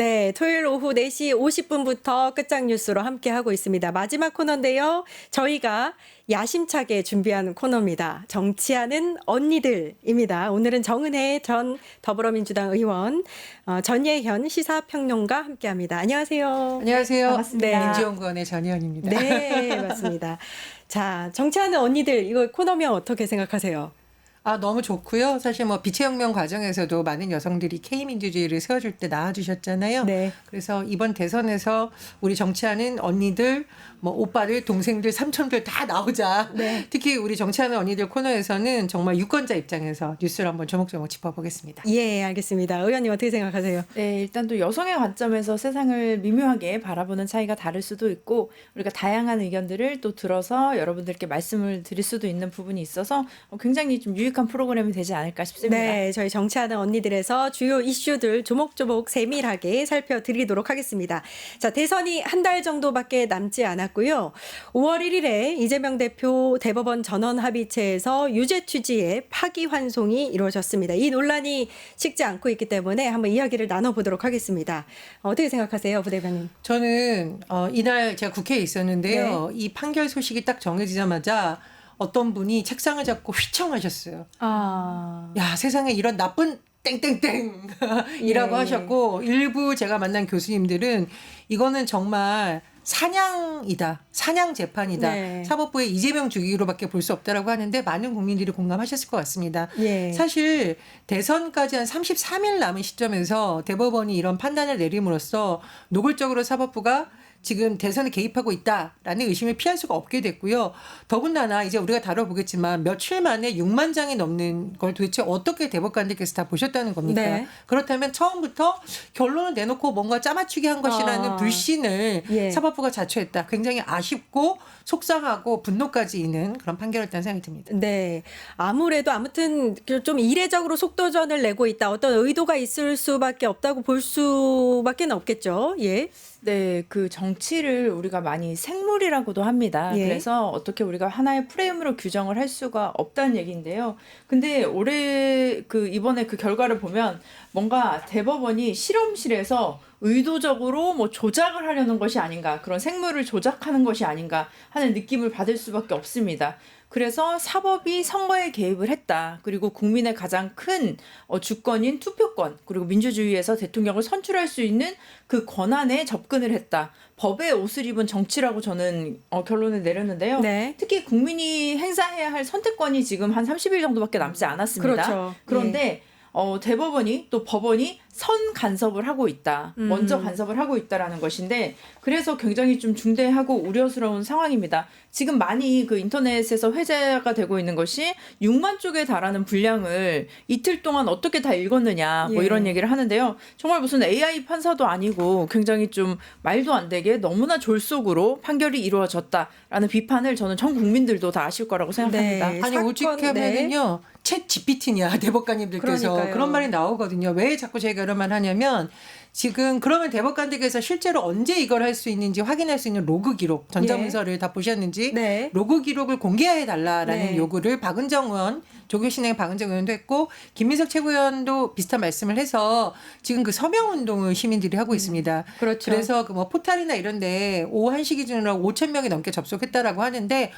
네, 토요일 오후 4시 50분부터 끝장 뉴스로 함께하고 있습니다. 마지막 코너인데요. 저희가 야심차게 준비한 코너입니다. 정치하는 언니들입니다. 오늘은 정은혜 전 더불어민주당 의원, 전예현 시사평론가 함께합니다. 안녕하세요. 안녕하세요. 반갑습니다. 네. 민주연구원의 전혜연입니다. 네, 맞습니다. 자, 정치하는 언니들, 이거 코너명 어떻게 생각하세요? 너무 좋고요. 사실 뭐 빛의 혁명 과정에서도 많은 여성들이 K민주주의를 세워줄 때 나와주셨잖아요. 네. 그래서 이번 대선에서 우리 정치하는 언니들, 뭐 오빠들, 동생들, 삼촌들 다 나오자. 네. 특히 우리 정치하는 언니들 코너에서는 정말 유권자 입장에서 뉴스를 한번 조목조목 짚어보겠습니다. 예, 알겠습니다. 의원님 어떻게 생각하세요? 네, 일단 또 여성의 관점에서 세상을 미묘하게 바라보는 차이가 다를 수도 있고 우리가 다양한 의견들을 또 들어서 여러분들께 말씀을 드릴 수도 있는 부분이 있어서 굉장히 좀 유익한 프로그램이 되지 않을까 싶습니다. 네, 저희 정치하는 언니들에서 주요 이슈들 조목조목 세밀하게 살펴드리도록 하겠습니다. 자, 대선이 한 달 정도밖에 남지 않았고요. 5월 1일에 이재명 대표 대법원 전원 합의체에서 유죄 취지의 파기환송이 이루어졌습니다. 이 논란이 식지 않고 있기 때문에 한번 이야기를 나눠보도록 하겠습니다. 어떻게 생각하세요, 부대변인? 저는 이날 제가 국회에 있었는데요. 이 판결 소식이 딱 정해지자마자 어떤 분이 책상을 잡고 휘청하셨어요. 야, 세상에 이런 나쁜 땡땡땡이라고 예. 하셨고, 일부 제가 만난 교수님들은 이거는 정말 사냥이다. 사냥 재판이다. 네. 사법부의 이재명 주기로밖에 볼 수 없다라고 하는데 많은 국민들이 공감하셨을 것 같습니다. 예. 사실 대선까지 한 33일 남은 시점에서 대법원이 이런 판단을 내림으로써 노골적으로 사법부가 지금 대선에 개입하고 있다라는 의심을 피할 수가 없게 됐고요. 더군다나 이제 우리가 다뤄보겠지만 며칠 만에 6만 장이 넘는 걸 도대체 어떻게 대법관들께서 다 보셨다는 겁니까? 네. 그렇다면 처음부터 결론을 내놓고 뭔가 짜맞추기 한 것이라는 불신을 예. 사법부가 자초했다. 굉장히 아쉽고 속상하고 분노까지 있는 그런 판결이었다는 생각이 듭니다. 네. 아무래도 아무튼 좀 이례적으로 속도전을 내고 있다. 어떤 의도가 있을 수밖에 없다고 볼 수밖에 없겠죠. 예. 네, 그 정치를 우리가 많이 생물이라고도 합니다. 예. 그래서 어떻게 우리가 하나의 프레임으로 규정을 할 수가 없다는 얘기인데요. 근데 올해 이번에 그 결과를 보면 뭔가 대법원이 실험실에서 의도적으로 뭐 조작을 하려는 것이 아닌가, 그런 생물을 조작하는 것이 아닌가 하는 느낌을 받을 수밖에 없습니다. 그래서 사법이 선거에 개입을 했다. 그리고 국민의 가장 큰 주권인 투표권, 그리고 민주주의에서 대통령을 선출할 수 있는 그 권한에 접근을 했다. 법의 옷을 입은 정치라고 저는 결론을 내렸는데요. 네. 특히 국민이 행사해야 할 선택권이 지금 한 30일 정도밖에 남지 않았습니다. 그렇죠. 그런데 대법원이 또 법원이 선 간섭을 하고 있다. 먼저 간섭을 하고 있다라는 것인데, 그래서 굉장히 좀 중대하고 우려스러운 상황입니다. 지금 많이 그 인터넷에서 회자가 되고 있는 것이 6만 쪽에 달하는 분량을 이틀 동안 어떻게 다 읽었느냐, 뭐 예. 이런 얘기를 하는데요. 정말 무슨 AI 판사도 아니고 굉장히 좀 말도 안 되게 너무나 졸속으로 판결이 이루어졌다라는 비판을 저는 전 국민들도 다 아실 거라고 생각합니다. 네. 아니 사건, 오직하면은요 챗 GPT냐 대법관님들께서 그러니까요. 그런 말이 나오거든요. 왜 자꾸 저희가 이런 말 하냐면 지금 그러면 대법관들께서 실제로 언제 이걸 할 수 있는지 확인할 수 있는 로그 기록, 전자문서를 다 보셨는지 네. 로그 기록을 공개해 달라라는 네. 요구를 박은정 의원, 조계신행 박은정 의원도 했고 김민석 최고위원도 비슷한 말씀을 해서 지금 그 서명 운동을 시민들이 하고 있습니다. 그렇죠. 그래서 그 뭐 포탈이나 이런데 오후 1시 기준으로 5천 명이 넘게 접속했다라고 하는데.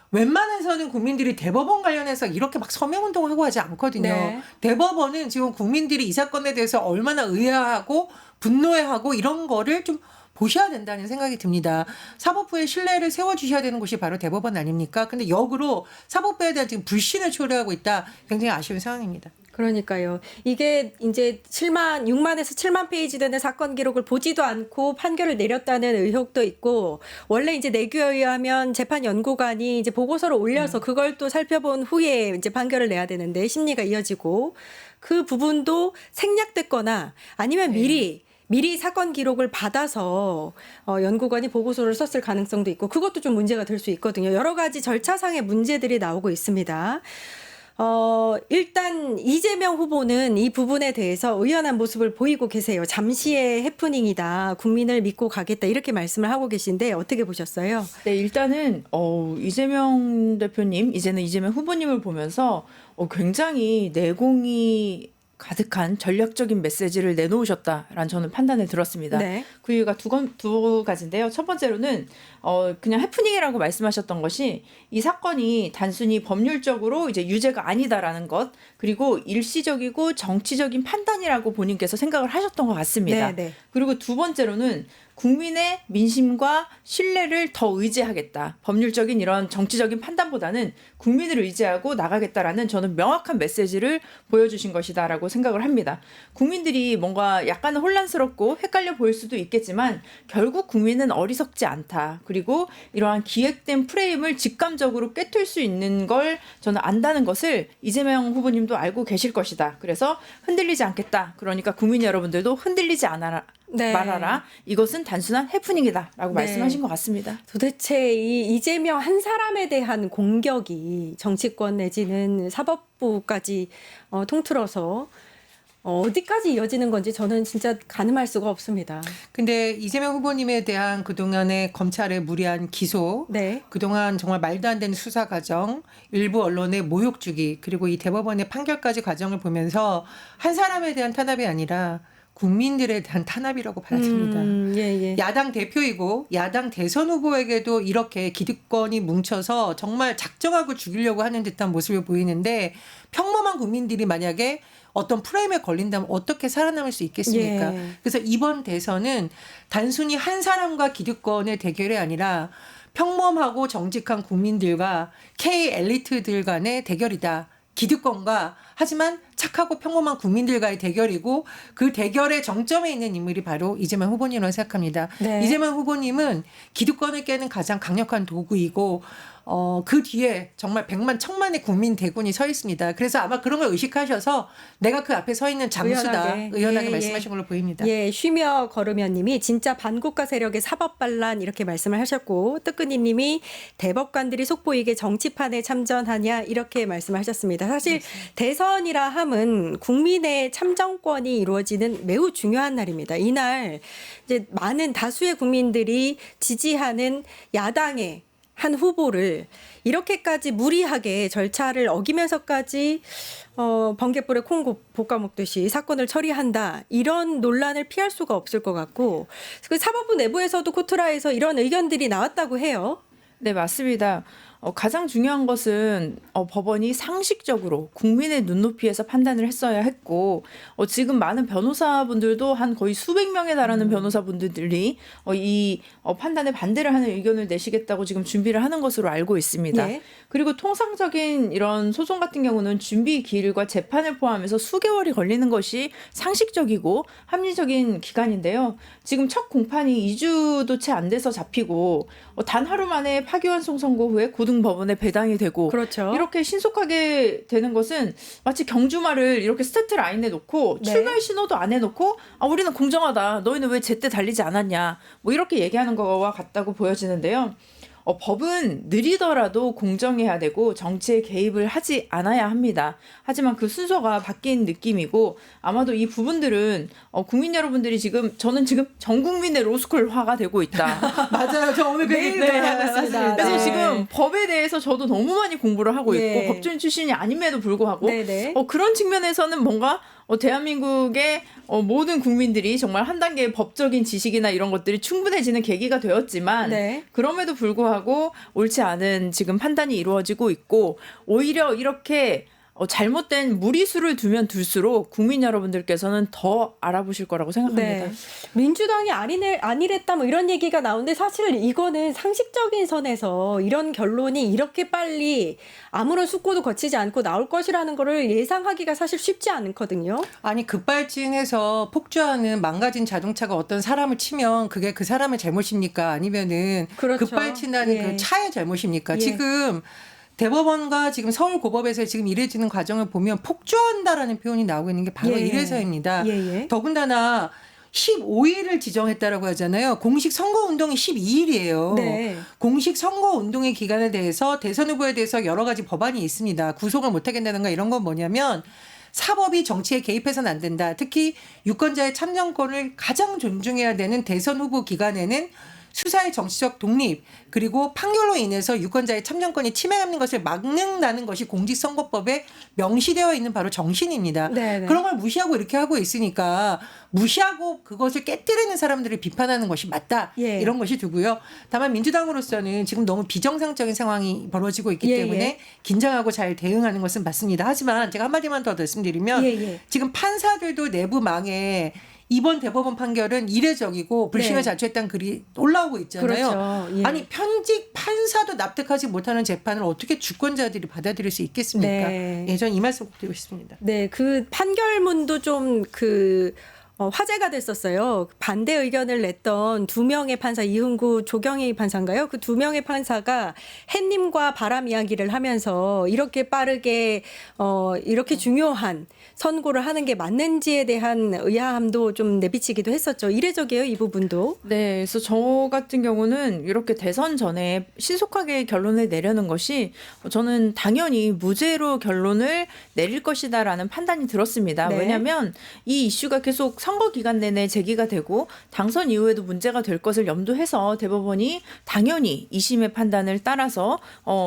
웬만해서는 국민들이 대법원 관련해서 이렇게 막 서명운동하고 하지 않거든요. 네. 대법원은 지금 국민들이 이 사건에 대해서 얼마나 의아하고 분노해하고 이런 거를 좀 보셔야 된다는 생각이 듭니다. 사법부의 신뢰를 세워주셔야 되는 곳이 바로 대법원 아닙니까? 근데 역으로 사법부에 대한 지금 불신을 초래하고 있다. 굉장히 아쉬운 상황입니다. 그러니까요. 이게 이제 6만에서 7만 페이지 되는 사건 기록을 보지도 않고 판결을 내렸다는 의혹도 있고, 원래 이제 내규에 의하면 재판연구관이 이제 보고서를 올려서 그걸 또 살펴본 후에 이제 판결을 내야 되는데 심리가 이어지고, 그 부분도 생략됐거나 아니면 미리 사건 기록을 받아서 연구관이 보고서를 썼을 가능성도 있고, 그것도 좀 문제가 될 수 있거든요. 여러 가지 절차상의 문제들이 나오고 있습니다. 일단 이재명 후보는 이 부분에 대해서 의연한 모습을 보이고 계세요. 잠시의 해프닝이다. 국민을 믿고 가겠다. 이렇게 말씀을 하고 계신데 어떻게 보셨어요? 네, 일단은 이재명 대표님, 이제는 이재명 후보님을 보면서 굉장히 내공이 가득한 전략적인 메시지를 내놓으셨다라는 저는 판단을 들었습니다. 네. 그 이유가 두 가지인데요. 첫 번째로는 그냥 해프닝이라고 말씀하셨던 것이 이 사건이 단순히 법률적으로 이제 유죄가 아니다라는 것, 그리고 일시적이고 정치적인 판단이라고 본인께서 생각을 하셨던 것 같습니다. 네, 네. 그리고 두 번째로는 국민의 민심과 신뢰를 더 의지하겠다. 법률적인 이런 정치적인 판단보다는 국민을 의지하고 나가겠다라는 저는 명확한 메시지를 보여주신 것이다라고 생각을 합니다. 국민들이 뭔가 약간 혼란스럽고 헷갈려 보일 수도 있겠지만 결국 국민은 어리석지 않다. 그리고 이러한 기획된 프레임을 직감적으로 꿰뚫 수 있는 걸 저는 안다는 것을 이재명 후보님도 알고 계실 것이다. 그래서 흔들리지 않겠다. 그러니까 국민 여러분들도 흔들리지 네. 말아라. 이것은 단순한 해프닝이다라고 네. 말씀하신 것 같습니다. 도대체 이 이재명 한 사람에 대한 공격이 정치권 내지는 사법부까지 통틀어서 어디까지 이어지는 건지 저는 진짜 가늠할 수가 없습니다. 근데 이재명 후보님에 대한 그동안의 검찰의 무리한 기소, 네. 그동안 정말 말도 안 되는 수사 과정, 일부 언론의 모욕 주기, 그리고 이 대법원의 판결까지 과정을 보면서 한 사람에 대한 탄압이 아니라 국민들에 대한 탄압이라고 봐야 됩니다. 예, 예. 야당 대표이고 야당 대선 후보에게도 이렇게 기득권이 뭉쳐서 정말 작정하고 죽이려고 하는 듯한 모습을 보이는데 평범한 국민들이 만약에 어떤 프레임에 걸린다면 어떻게 살아남을 수 있겠습니까? 예. 그래서 이번 대선은 단순히 한 사람과 기득권의 대결이 아니라 평범하고 정직한 국민들과 K 엘리트들 간의 대결이다. 기득권과 하지만 착하고 평범한 국민들과의 대결이고 그 대결의 정점에 있는 인물이 바로 이재명 후보님이라고 생각합니다. 네. 이재명 후보님은 기득권을 깨는 가장 강력한 도구이고 그 뒤에 정말 백만 천만의 국민 대군이 서 있습니다. 그래서 아마 그런 걸 의식하셔서 내가 그 앞에 서 있는 장수다. 의연하게 예, 말씀하신 걸로 보입니다. 예, 쉬며 걸으면 님이 진짜 반국가 세력의 사법 반란 이렇게 말씀을 하셨고 뜨끈이 님이 대법관들이 속보이게 정치판에 참전하냐 이렇게 말씀하셨습니다. 사실 대선이라 함은 국민의 참정권이 이루어지는 매우 중요한 날입니다. 이날 이제 많은 다수의 국민들이 지지하는 야당의 한 후보를 이렇게까지 무리하게 절차를 어기면서까지 번갯불에 콩 볶아 먹듯이 사건을 처리한다. 이런 논란을 피할 수가 없을 것 같고 그 사법부 내부에서도 코트라에서 이런 의견들이 나왔다고 해요. 네, 맞습니다. 가장 중요한 것은 법원이 상식적으로 국민의 눈높이에서 판단을 했어야 했고 지금 많은 변호사분들도 한 거의 수백 명에 달하는 변호사분들이 이 판단에 반대를 하는 의견을 내시겠다고 지금 준비를 하는 것으로 알고 있습니다. 예. 그리고 통상적인 이런 소송 같은 경우는 준비 기일과 재판을 포함해서 수개월이 걸리는 것이 상식적이고 합리적인 기간인데요. 지금 첫 공판이 2주도 채 안 돼서 잡히고 단 하루 만에 파기환송 선고 후에 고등법원에 배당이 되고 그렇죠. 이렇게 신속하게 되는 것은 마치 경주마를 이렇게 스타트 라인에 놓고 네. 출발 신호도 안 해놓고 우리는 공정하다. 너희는 왜 제때 달리지 않았냐. 뭐 이렇게 얘기하는 거와 같다고 보여지는데요. 법은 느리더라도 공정해야 되고 정치에 개입을 하지 않아야 합니다. 하지만 그 순서가 바뀐 느낌이고 아마도 이 부분들은 국민 여러분들이 저는 지금 전 국민의 로스쿨화가 되고 있다. 맞아요. 저 오늘 그 얘기 네, 맞습니다. 그래서 네. 지금 법에 대해서 저도 너무 많이 공부를 하고 있고 예. 법조인 출신이 아님에도 불구하고 네네. 그런 측면에서는 뭔가 대한민국의 모든 국민들이 정말 한 단계의 법적인 지식이나 이런 것들이 충분해지는 계기가 되었지만 네. 그럼에도 불구하고 옳지 않은 지금 판단이 이루어지고 있고 오히려 이렇게 잘못된 무리수를 두면 둘수록 국민 여러분들께서는 더 알아보실 거라고 생각합니다. 네. 민주당이 아니랬다 뭐 이런 얘기가 나오는데 사실 이거는 상식적인 선에서 이런 결론이 이렇게 빨리 아무런 숙고도 거치지 않고 나올 것이라는 거를 예상하기가 사실 쉽지 않거든요. 아니 급발진해서 폭주하는 망가진 자동차가 어떤 사람을 치면 그게 그 사람의 잘못입니까? 아니면은 그렇죠. 급발진하는 예. 그 차의 잘못입니까? 예. 지금 대법원과 지금 서울고법에서 지금 이래지는 과정을 보면 폭주한다라는 표현이 나오고 있는 게 바로 예. 이래서입니다. 예. 더군다나 15일을 지정했다라고 하잖아요. 공식 선거운동이 12일이에요. 네. 공식 선거운동의 기간에 대해서 대선 후보에 대해서 여러 가지 법안이 있습니다. 구속을 못하겠다든가 이런 건 뭐냐면 사법이 정치에 개입해서는 안 된다. 특히 유권자의 참정권을 가장 존중해야 되는 대선 후보 기간에는 수사의 정치적 독립 그리고 판결로 인해서 유권자의 참정권이 침해하는 것을 막는다는 것이 공직선거법에 명시되어 있는 바로 정신입니다. 네네. 그런 걸 무시하고 이렇게 하고 있으니까 무시하고 그것을 깨뜨리는 사람들을 비판하는 것이 맞다. 예. 이런 것이 두고요. 다만 민주당으로서는 지금 너무 비정상적인 상황이 벌어지고 있기 예, 때문에 예. 긴장하고 잘 대응하는 것은 맞습니다. 하지만 제가 한마디만 더 말씀드리면 예, 예. 지금 판사들도 내부 망에 이번 대법원 판결은 이례적이고 불신을 네. 자초했다는 글이 올라오고 있잖아요. 그렇죠. 예. 아니 편직 판사도 납득하지 못하는 재판을 어떻게 주권자들이 받아들일 수 있겠습니까? 네. 예, 저는 이 말씀 꼭 드리고 싶습니다. 네, 그 판결문도 좀 화제가 됐었어요. 반대 의견을 냈던 두 명의 판사, 이흥구, 조경희 판사인가요? 그 두 명의 판사가 햇님과 바람 이야기를 하면서 이렇게 빠르게 이렇게 중요한 선고를 하는 게 맞는지에 대한 의아함도 좀 내비치기도 했었죠. 이례적이에요, 이 부분도. 네, 그래서 저 같은 경우는 이렇게 대선 전에 신속하게 결론을 내려는 것이 저는 당연히 무죄로 결론을 내릴 것이다라는 판단이 들었습니다. 네. 왜냐하면 이 이슈가 계속 선거 기간 내내 제기가 되고 당선 이후에도 문제가 될 것을 염두해서 대법원이 당연히 2심의 판단을 따라서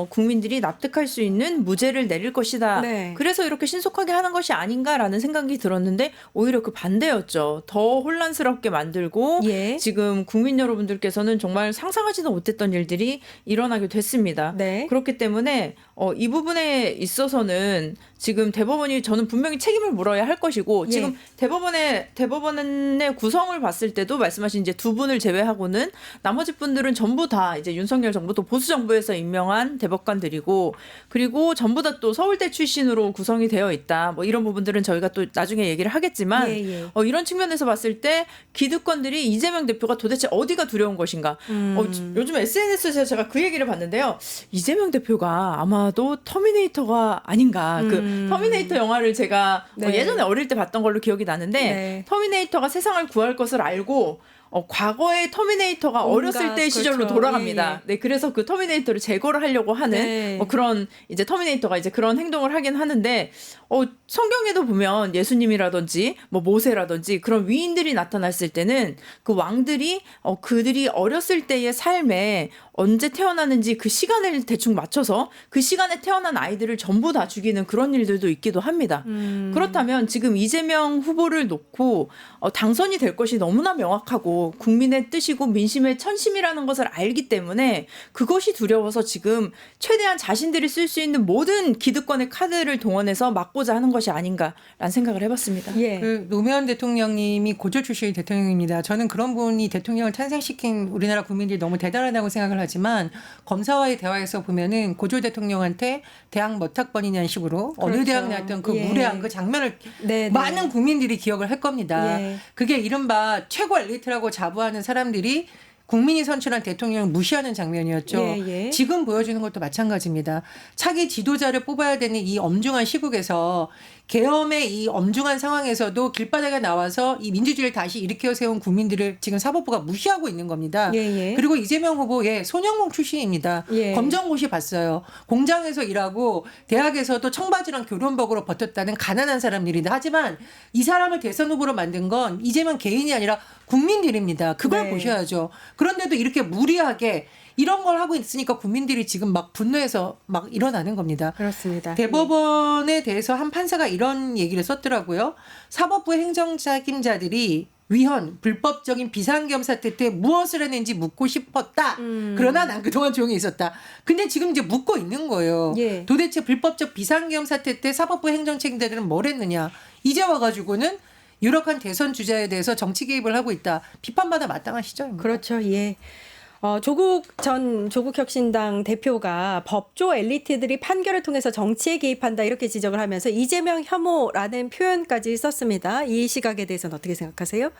국민들이 납득할 수 있는 무죄를 내릴 것이다. 네. 그래서 이렇게 신속하게 하는 것이 아닌가라는 생각이 들었는데 오히려 그 반대였죠. 더 혼란스럽게 만들고 예. 지금 국민 여러분들께서는 정말 상상하지도 못했던 일들이 일어나게 됐습니다. 네. 그렇기 때문에 이 부분에 있어서는 지금 대법원이 저는 분명히 책임을 물어야 할 것이고 예. 지금 대법원의 구성을 봤을 때도 말씀하신 이제 두 분을 제외하고는 나머지 분들은 전부 다 이제 윤석열 정부 또 보수 정부에서 임명한 대법관들이고 그리고 전부 다 또 서울대 출신으로 구성이 되어 있다. 뭐 이런 부분들은 저희가 또 나중에 얘기를 하겠지만 예, 예. 이런 측면에서 봤을 때 기득권들이 이재명 대표가 도대체 어디가 두려운 것인가? 요즘 SNS에서 제가 그 얘기를 봤는데요. 이재명 대표가 아마도 터미네이터가 아닌가. 그 터미네이터 영화를 제가 네. 예전에 어릴 때 봤던 걸로 기억이 나는데 네. 터미네이터가 세상을 구할 것을 알고 과거의 터미네이터가 온갖, 어렸을 때의 시절로 그렇죠. 돌아갑니다. 예, 예. 네, 그래서 그 터미네이터를 제거를 하려고 하는 네. 그런 이제 터미네이터가 이제 그런 행동을 하긴 하는데 성경에도 보면 예수님이라든지 뭐 모세라든지 그런 위인들이 나타났을 때는 그 왕들이 그들이 어렸을 때의 삶에 언제 태어나는지 그 시간을 대충 맞춰서 그 시간에 태어난 아이들을 전부 다 죽이는 그런 일들도 있기도 합니다. 그렇다면 지금 이재명 후보를 놓고 당선이 될 것이 너무나 명확하고 국민의 뜻이고 민심의 천심이라는 것을 알기 때문에 그것이 두려워서 지금 최대한 자신들이 쓸 수 있는 모든 기득권의 카드를 동원해서 막고자 하는 것이 아닌가라는 생각을 해봤습니다. 예. 그 노무현 대통령님이 고졸 출신의 대통령입니다. 저는 그런 분이 대통령을 탄생시킨 우리나라 국민들이 너무 대단하다고 생각을 하지만 검사와의 대화에서 보면은 고졸 대통령한테 대학 몇 학번이냐는 식으로 어느 그렇죠. 대학 나왔던 그 예. 무례한 그 장면을 네, 네. 많은 국민들이 기억을 할 겁니다. 예. 그게 이른바 최고 엘리트라고 자부하는 사람들이 국민이 선출한 대통령을 무시하는 장면이었죠. 예, 예. 지금 보여주는 것도 마찬가지입니다. 차기 지도자를 뽑아야 되는 이 엄중한 시국에서 계엄의 이 엄중한 상황에서도 길바닥에 나와서 이 민주주의를 다시 일으켜 세운 국민들을 지금 사법부가 무시하고 있는 겁니다. 예, 예. 그리고 이재명 후보 소년공 출신입니다. 예. 검정고시 봤어요. 공장에서 일하고 대학에서도 청바지랑 교련복으로 버텼다는 가난한 사람들인데 하지만 이 사람을 대선 후보로 만든 건 이재명 개인이 아니라 국민들입니다. 그걸 네. 보셔야죠. 그런데도 이렇게 무리하게 이런 걸 하고 있으니까 국민들이 지금 막 분노해서 막 일어나는 겁니다. 그렇습니다. 대법원에 대해서 한 판사가 이런 얘기를 썼더라고요. 사법부 행정책임자들이 위헌, 불법적인 비상계엄 사태 때 무엇을 했는지 묻고 싶었다. 그러나 난 그동안 조용히 있었다. 근데 지금 이제 묻고 있는 거예요. 예. 도대체 불법적 비상계엄 사태 때 사법부 행정책임자들은 뭘 했느냐. 이제 와가지고는 유력한 대선 주자에 대해서 정치 개입을 하고 있다. 비판받아 마땅한 시점입니다. 그렇죠. 예. 조국 혁신당 대표가 법조 엘리트들이 판결을 통해서 정치에 개입한다 이렇게 지적을 하면서 이재명 혐오라는 표현까지 썼습니다. 이 시각에 대해서는 어떻게 생각하세요?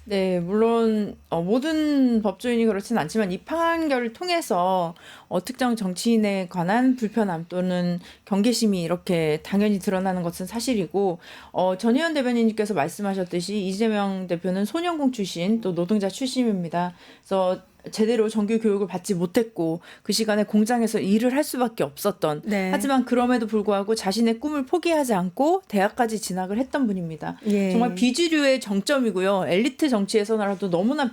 네, 물론 모든 법조인이 그렇지는 않지만 이 판결을 통해서 특정 정치인에 관한 불편함 또는 경계심이 이렇게 당연히 드러나는 것은 사실이고 전희연 대변인님께서 말씀하셨듯이 이재명 대표는 소년공 출신 또 노동자 출신입니다. 그래서 제대로 정규 교육을 받지 못했고 그 시간에 공장에서 일을 할 수밖에 없었던 네. 하지만 그럼에도 불구하고 자신의 꿈을 포기하지 않고 대학까지 진학을 했던 분입니다. 예. 정말 비주류의 정점이고요. 엘리트 정치에서나라도 너무나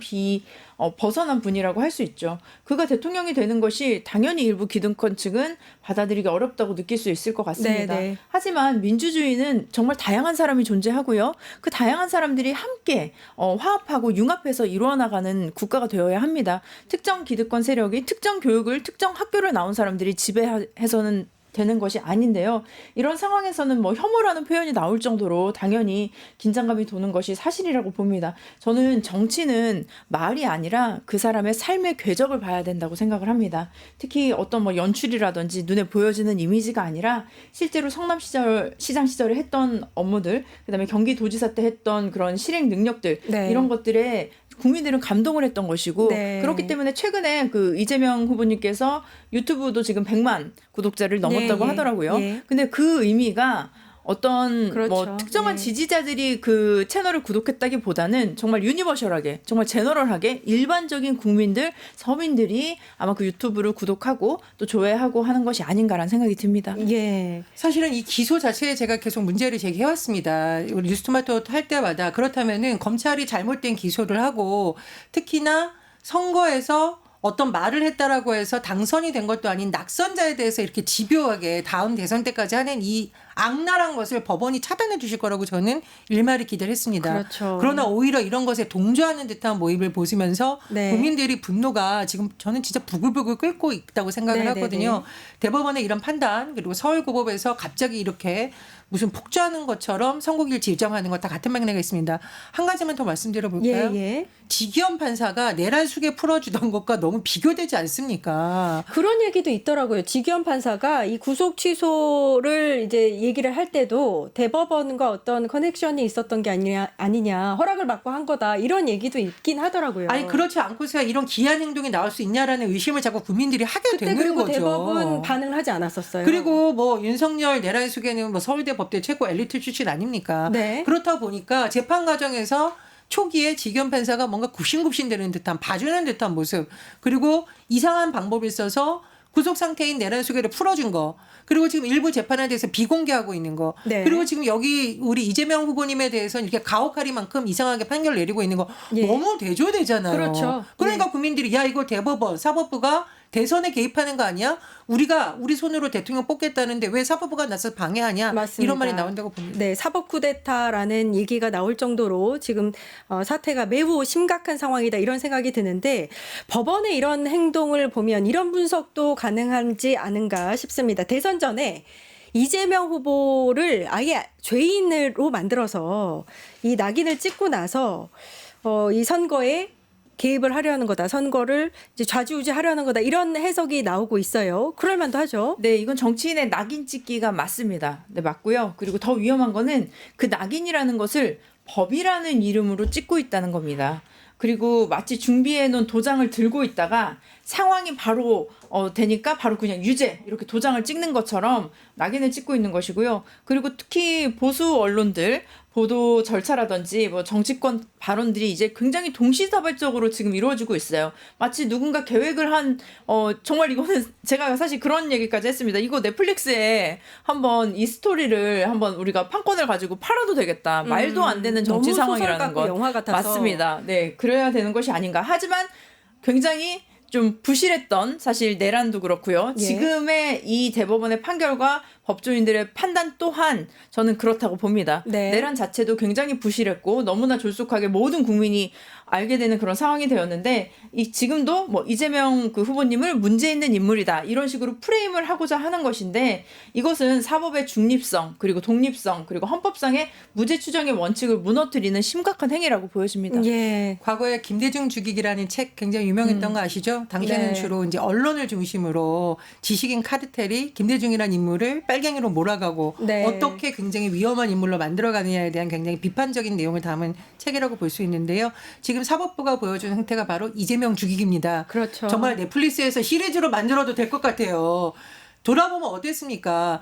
벗어난 분이라고 할 수 있죠. 그가 대통령이 되는 것이 당연히 일부 기득권층은 받아들이기 어렵다고 느낄 수 있을 것 같습니다. 네. 하지만 민주주의는 정말 다양한 사람이 존재하고요. 그 다양한 사람들이 함께 화합하고 융합해서 이루어나가는 국가가 되어야 합니다. 특정 기득권 세력이 특정 교육을 특정 학교를 나온 사람들이 지배해서는 되는 것이 아닌데요. 이런 상황에서는 뭐 혐오라는 표현이 나올 정도로 당연히 긴장감이 도는 것이 사실이라고 봅니다. 저는 정치는 말이 아니라 그 사람의 삶의 궤적을 봐야 된다고 생각을 합니다. 특히 어떤 뭐 연출이라든지 눈에 보여지는 이미지가 아니라 실제로 시장 시절에 했던 업무들, 그다음에 경기도지사 때 했던 그런 실행 능력들 네. 이런 것들에 국민들은 감동을 했던 것이고 네. 그렇기 때문에 최근에 그 이재명 후보님께서 유튜브도 지금 100만 구독자를 넘었다고 예, 예. 하더라고요. 예. 근데 그 의미가 어떤 그렇죠. 뭐 특정한 예. 지지자들이 그 채널을 구독했다기보다는 정말 유니버셜하게, 정말 제너럴하게 일반적인 국민들, 서민들이 아마 그 유튜브를 구독하고 또 조회하고 하는 것이 아닌가라는 생각이 듭니다. 예. 사실은 이 기소 자체에 제가 계속 문제를 제기해왔습니다. 우리 뉴스토마토 할 때마다 그렇다면은 검찰이 잘못된 기소를 하고 특히나 선거에서 어떤 말을 했다라고 해서 당선이 된 것도 아닌 낙선자에 대해서 이렇게 집요하게 다음 대선 때까지 하는 이 악랄한 것을 법원이 차단해 주실 거라고 저는 일말이 기대를 했습니다. 그렇죠. 그러나 오히려 이런 것에 동조하는 듯한 모습을 보시면서 네. 국민들이 분노가 지금 저는 진짜 부글부글 끓고 있다고 생각을 네, 하거든요. 대법원의 이런 판단 그리고 서울고법에서 갑자기 이렇게 무슨 폭주하는 것처럼 선고기를 지정하는 것 다 같은 맥락에 있습니다. 한 가지만 더 말씀드려 볼까요? 예. 지기현 판사가 내란 수계 풀어주던 것과 너무 비교되지 않습니까? 그런 얘기도 있더라고요. 지기현 판사가 이 구속 취소를 이제 얘기를 할 때도 대법원과 어떤 커넥션이 있었던 게 아니냐, 허락을 받고 한 거다 이런 얘기도 있긴 하더라고요. 아니 그렇지 않고서야 이런 기한 행동이 나올 수 있냐라는 의심을 자꾸 국민들이 하게 그때 되는 그리고 거죠. 대법원 반응을 하지 않았었어요. 그리고 뭐 윤석열 내란 수계는 뭐 서울대 법대 최고 엘리트 출신 아닙니까? 네. 그렇다 보니까 재판 과정에서 초기에 지기현 판사가 뭔가 굽신굽신대는 듯한 봐주는 듯한 모습 그리고 이상한 방법을 써서 구속 상태인 내란 수계를 풀어준 거 그리고 지금 일부 재판에 대해서 비공개하고 있는 거 네. 그리고 지금 여기 우리 이재명 후보님에 대해서는 이렇게 가혹하리만큼 이상하게 판결 내리고 있는 거 예. 너무 대조되잖아요. 그렇죠. 그러니까 국민들이 야 이거 대법원 사법부가 대선에 개입하는 거 아니야? 우리가 우리 손으로 대통령 뽑겠다는데 왜 사법부가 나서 방해하냐? 맞습니다. 이런 말이 나온다고 봅니다. 네, 사법 쿠데타라는 얘기가 나올 정도로 지금 사태가 매우 심각한 상황이다 이런 생각이 드는데 법원의 이런 행동을 보면 이런 분석도 가능하지 않은가 싶습니다. 대선 전에 이재명 후보를 아예 죄인으로 만들어서 이 낙인을 찍고 나서 이 선거에 개입을 하려는 거다. 선거를 이제 좌지우지하려는 거다. 이런 해석이 나오고 있어요. 그럴 만도 하죠. 네, 이건 정치인의 낙인 찍기가 맞습니다. 네, 맞고요. 그리고 더 위험한 거는 그 낙인이라는 것을 법이라는 이름으로 찍고 있다는 겁니다. 그리고 마치 준비해 놓은 도장을 들고 있다가 상황이 바로 되니까 바로 그냥 유죄 이렇게 도장을 찍는 것처럼 낙인을 찍고 있는 것이고요. 그리고 특히 보수 언론들 보도 절차라든지 뭐 정치권 발언들이 이제 굉장히 동시다발적으로 지금 이루어지고 있어요. 마치 누군가 계획을 한 정말 이거는 제가 사실 그런 얘기까지 했습니다. 이거 넷플릭스에 한번 이 스토리를 한번 우리가 판권을 가지고 팔아도 되겠다. 말도 안 되는 정치 너무 소설 상황이라는 같고 건 영화 같아서. 맞습니다. 네, 그래야 되는 것이 아닌가. 하지만 굉장히 좀 부실했던 사실 내란도 그렇고요. 예. 지금의 이 대법원의 판결과 법조인들의 판단 또한 저는 그렇다고 봅니다. 네. 내란 자체도 굉장히 부실했고 너무나 졸속하게 모든 국민이 알게 되는 그런 상황이 되었는데 지금도 뭐 이재명 그 후보님을 문제 있는 인물이다 이런 식으로 프레임을 하고자 하는 것인데 이것은 사법의 중립성 그리고 독립성 그리고 헌법상의 무죄 추정의 원칙을 무너뜨리는 심각한 행위라고 보여집니다. 예. 과거에 김대중 죽이기라는 책 굉장히 유명했던 거 아시죠? 당시에는 네. 주로 이제 언론을 중심으로 지식인 카르텔이 김대중이라는 인물을 빨갱이로 몰아가고 네. 어떻게 굉장히 위험한 인물로 만들어가느냐에 대한 굉장히 비판적인 내용을 담은 책이라고 볼 수 있는데요. 지금 사법부가 보여주는 형태가 바로 이재명 죽이기입니다. 그렇죠. 정말 넷플릭스에서 시리즈로 만들어도 될 것 같아요. 돌아보면 어땠습니까?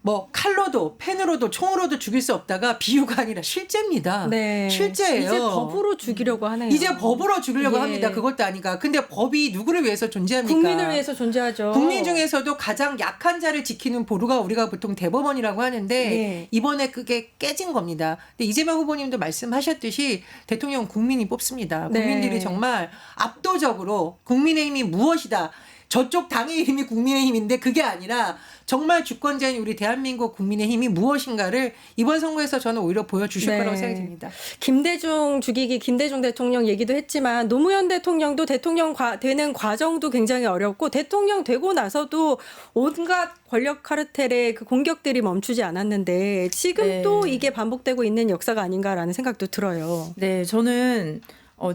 뭐 칼로도 펜으로도 총으로도 죽일 수 없다가 비유가 아니라 실제입니다. 네. 실제예요. 이제 법으로 죽이려고 하네요. 이제 법으로 죽이려고 예. 합니다. 그것도 아니가. 근데 법이 누구를 위해서 존재합니까? 국민을 위해서 존재하죠. 국민 중에서도 가장 약한 자를 지키는 보루가 우리가 보통 대법원이라고 하는데 예. 이번에 그게 깨진 겁니다. 근데 이재명 후보님도 말씀하셨듯이 대통령 국민이 뽑습니다. 네. 국민들이 정말 압도적으로 국민의힘이 무엇이다. 저쪽 당의 힘이 국민의힘인데 그게 아니라 정말 주권자인 우리 대한민국 국민의힘이 무엇인가를 이번 선거에서 저는 오히려 보여주실 네. 거라고 생각이 듭니다. 김대중 죽이기 김대중 대통령 얘기도 했지만 노무현 대통령도 대통령 되는 과정도 굉장히 어렵고 대통령 되고 나서도 온갖 권력 카르텔의 그 공격들이 멈추지 않았는데 지금 네. 또 이게 반복되고 있는 역사가 아닌가라는 생각도 들어요. 네, 저는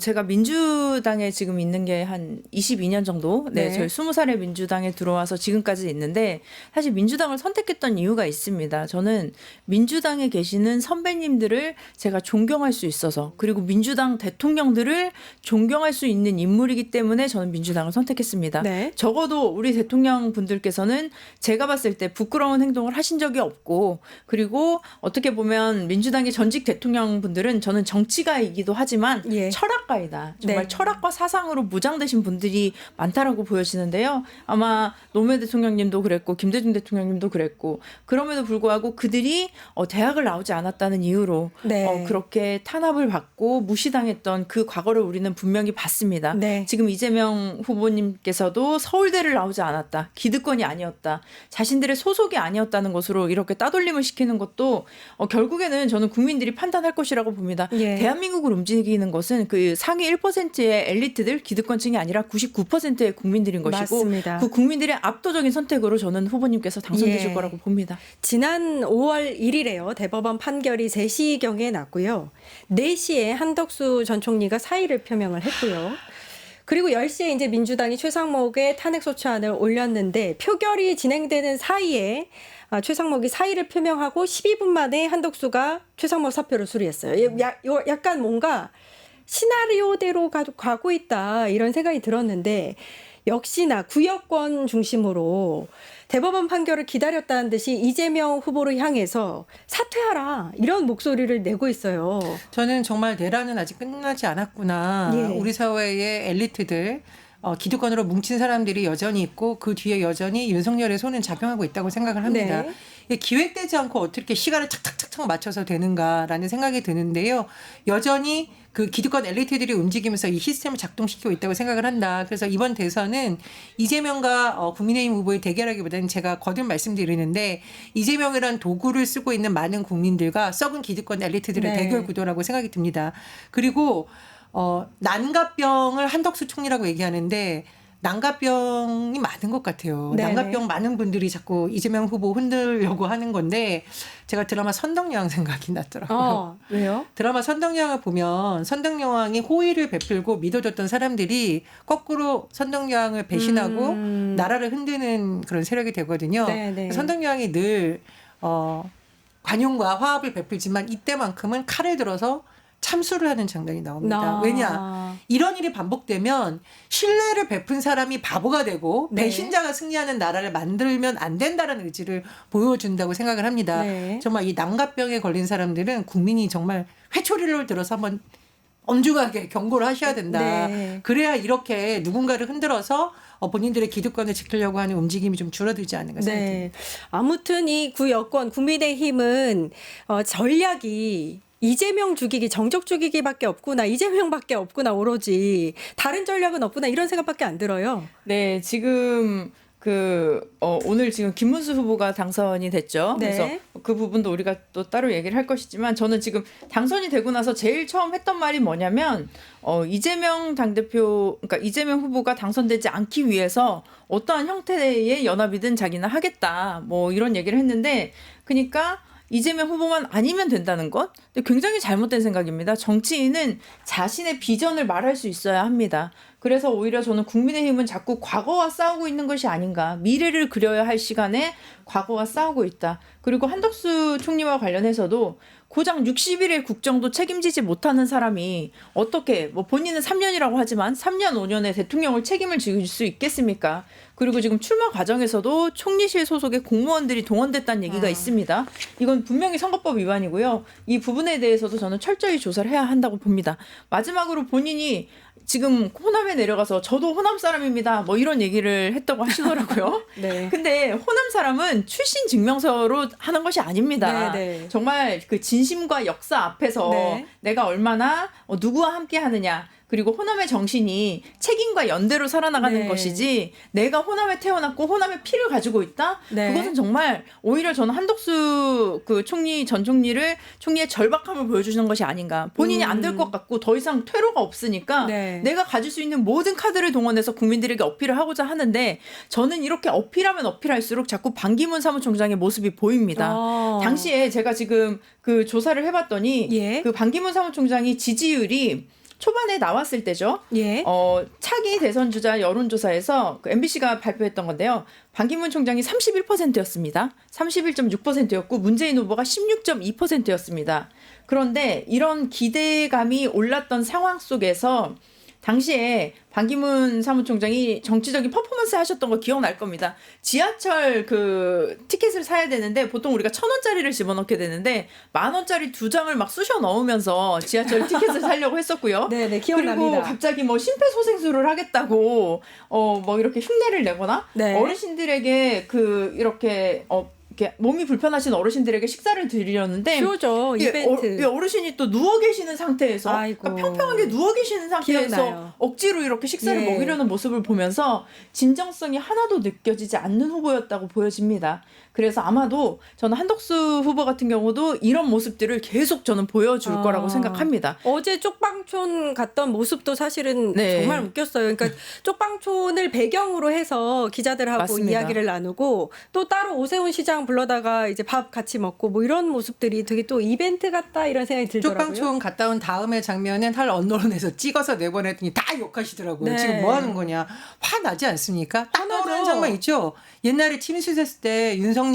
제가 민주당에 지금 있는 게 한 22년 정도, 네. 저희 20살에 민주당에 들어와서 지금까지 있는데 사실 민주당을 선택했던 이유가 있습니다. 저는 민주당에 계시는 선배님들을 제가 존경할 수 있어서 그리고 민주당 대통령들을 존경할 수 있는 인물이기 때문에 저는 민주당을 선택했습니다. 네. 적어도 우리 대통령 분들께서는 제가 봤을 때 부끄러운 행동을 하신 적이 없고 그리고 어떻게 보면 민주당의 전직 대통령 분들은 저는 정치가이기도 하지만 예. 철학가이다. 정말 네. 철학과 사상으로 무장되신 분들이 많다라고 보여지는데요. 아마 노무현 대통령님도 그랬고 김대중 대통령님도 그랬고 그럼에도 불구하고 그들이 대학을 나오지 않았다는 이유로 네. 그렇게 탄압을 받고 무시당했던 그 과거를 우리는 분명히 봤습니다. 네. 지금 이재명 후보님께서도 서울대를 나오지 않았다. 기득권이 아니었다. 자신들의 소속이 아니었다는 것으로 이렇게 따돌림을 시키는 것도 결국에는 저는 국민들이 판단할 것이라고 봅니다. 예. 대한민국을 움직이는 것은 그 상위 1%의 엘리트들 기득권층이 아니라 99%의 국민들인 것이고 맞습니다. 그 국민들의 압도적인 선택으로 저는 후보님께서 당선되실 예. 거라고 봅니다. 지난 5월 1일에요. 대법원 판결이 3시경에 났고요. 4시에 한덕수 전 총리가 사의를 표명을 했고요. 그리고 10시에 이제 민주당이 최상목의 탄핵소추안을 올렸는데 표결이 진행되는 사이에 최상목이 사의를 표명하고 12분 만에 한덕수가 최상목 사표를 수리했어요. 약간 뭔가 시나리오대로 가고 있다 이런 생각이 들었는데 역시나 구여권 중심으로 대법원 판결을 기다렸다는 듯이 이재명 후보를 향해서 사퇴하라 이런 목소리를 내고 있어요. 저는 정말 내란은 아직 끝나지 않았구나. 예. 우리 사회의 엘리트들 기득권으로 뭉친 사람들이 여전히 있고 그 뒤에 여전히 윤석열의 손은 작용하고 있다고 생각을 합니다. 네. 이게 기획되지 않고 어떻게 시간을 착착착착 맞춰서 되는가라는 생각이 드는데요. 여전히 그 기득권 엘리트들이 움직이면서 이 시스템을 작동시키고 있다고 생각을 한다. 그래서 이번 대선은 이재명과 국민의힘 후보의 대결하기보다는 제가 거듭 말씀드리는데 이재명이란 도구를 쓰고 있는 많은 국민들과 썩은 기득권 엘리트들의 네. 대결 구도라고 생각이 듭니다. 그리고 난가병을 한덕수 총리라고 얘기하는데 난가병이 많은 것 같아요. 네네. 난가병 많은 분들이 자꾸 이재명 후보 흔들려고 하는 건데 제가 드라마 선덕여왕 생각이 났더라고요. 왜요? 드라마 선덕여왕을 보면 선덕여왕이 호의를 베풀고 믿어줬던 사람들이 거꾸로 선덕여왕을 배신하고 나라를 흔드는 그런 세력이 되거든요. 네네. 선덕여왕이 늘 관용과 화합을 베풀지만 이때만큼은 칼을 들어서 참수를 하는 장면이 나옵니다. 왜냐? 이런 일이 반복되면 신뢰를 베푼 사람이 바보가 되고 네. 배신자가 승리하는 나라를 만들면 안 된다는 의지를 보여준다고 생각을 합니다. 네. 정말 이 난가병에 걸린 사람들은 국민이 정말 회초리를 들어서 한번 엄중하게 경고를 하셔야 된다. 네. 그래야 이렇게 누군가를 흔들어서 본인들의 기득권을 지키려고 하는 움직임이 좀 줄어들지 않는가 생각합니다. 네. 아무튼 이 구여권 국민의힘은 전략이 이재명 죽이기, 정적 죽이기밖에 없구나, 이재명밖에 없구나, 오로지 다른 전략은 없구나 이런 생각밖에 안 들어요. 네, 지금 오늘 지금 김문수 후보가 당선이 됐죠. 네. 그래서 그 부분도 우리가 또 따로 얘기를 할 것이지만 저는 지금 당선이 되고 나서 제일 처음 했던 말이 뭐냐면 이재명 당대표, 그러니까 이재명 후보가 당선되지 않기 위해서 어떠한 형태의 연합이든 자기는 하겠다. 뭐 이런 얘기를 했는데 그러니까 이재명 후보만 아니면 된다는 것? 근데 굉장히 잘못된 생각입니다. 정치인은 자신의 비전을 말할 수 있어야 합니다. 그래서 오히려 저는 국민의힘은 자꾸 과거와 싸우고 있는 것이 아닌가. 미래를 그려야 할 시간에 과거와 싸우고 있다. 그리고 한덕수 총리와 관련해서도 고작 60일의 국정도 책임지지 못하는 사람이 어떻게 본인은 3년이라고 하지만 3년 5년의 대통령을 책임을 질 수 있겠습니까? 그리고 지금 출마 과정에서도 총리실 소속의 공무원들이 동원됐다는 얘기가 있습니다. 이건 분명히 선거법 위반이고요. 이 부분에 대해서도 저는 철저히 조사를 해야 한다고 봅니다. 마지막으로 본인이 지금 호남에 내려가서 저도 호남 사람입니다. 뭐 이런 얘기를 했다고 하시더라고요. 네. 근데 호남 사람은 출신 증명서로 하는 것이 아닙니다. 네, 네. 정말 그 진심과 역사 앞에서 네. 내가 얼마나 누구와 함께 하느냐. 그리고 호남의 정신이 책임과 연대로 살아나가는 네. 것이지 내가 호남에 태어났고 호남의 피를 가지고 있다? 네. 그것은 정말 오히려 저는 한덕수 그 총리의 절박함을 보여주시는 것이 아닌가. 본인이 안 될 것 같고 더 이상 퇴로가 없으니까 네. 내가 가질 수 있는 모든 카드를 동원해서 국민들에게 어필을 하고자 하는데 저는 이렇게 어필하면 어필할수록 자꾸 반기문 사무총장의 모습이 보입니다. 당시에 제가 지금 그 조사를 해봤더니 예. 그 반기문 사무총장이 지지율이 초반에 나왔을 때죠. 예. 차기 대선 주자 여론조사에서 그 MBC가 발표했던 건데요. 반기문 총장이 31%였습니다. 31.6%였고 문재인 후보가 16.2%였습니다. 그런데 이런 기대감이 올랐던 상황 속에서 당시에 반기문 사무총장이 정치적인 퍼포먼스 하셨던 거 기억날 겁니다. 지하철 그 티켓을 사야 되는데 보통 우리가 1,000원짜리를 집어넣게 되는데 10,000원짜리 2장을 막 쑤셔 넣으면서 지하철 티켓을 사려고 했었고요. 네, 기억납니다. 그리고 갑자기 뭐 심폐소생술을 하겠다고 뭐 이렇게 흉내를 내거나 네. 어르신들에게 그 이렇게 몸이 불편하신 어르신들에게 식사를 드리려는데 쇼죠, 이벤트. 어르신이 또 누워 계시는 상태에서 아이고. 그러니까 평평하게 누워 계시는 상태에서 기억나요. 억지로 이렇게 식사를 예. 먹이려는 모습을 보면서 진정성이 하나도 느껴지지 않는 후보였다고 보여집니다. 그래서 아마도 저는 한덕수 후보 같은 경우도 이런 모습들을 계속 저는 보여줄 거라고 생각합니다. 어제 쪽방촌 갔던 모습도 사실은 네. 정말 웃겼어요. 그러니까 쪽방촌을 배경으로 해서 기자들하고 맞습니다. 이야기를 나누고 또 따로 오세훈 시장 불러다가 이제 밥 같이 먹고 뭐 이런 모습들이 되게 또 이벤트 같다 이런 생각이 들더라고요. 쪽방촌 갔다 온 다음에 장면은 한 언론에서 찍어서 내보냈더니 다 욕하시더라고요. 네. 지금 뭐 하는 거냐. 화 나지 않습니까? 화나죠. 떠오르는 장면 있죠. 옛날에 침수했을 때 윤석열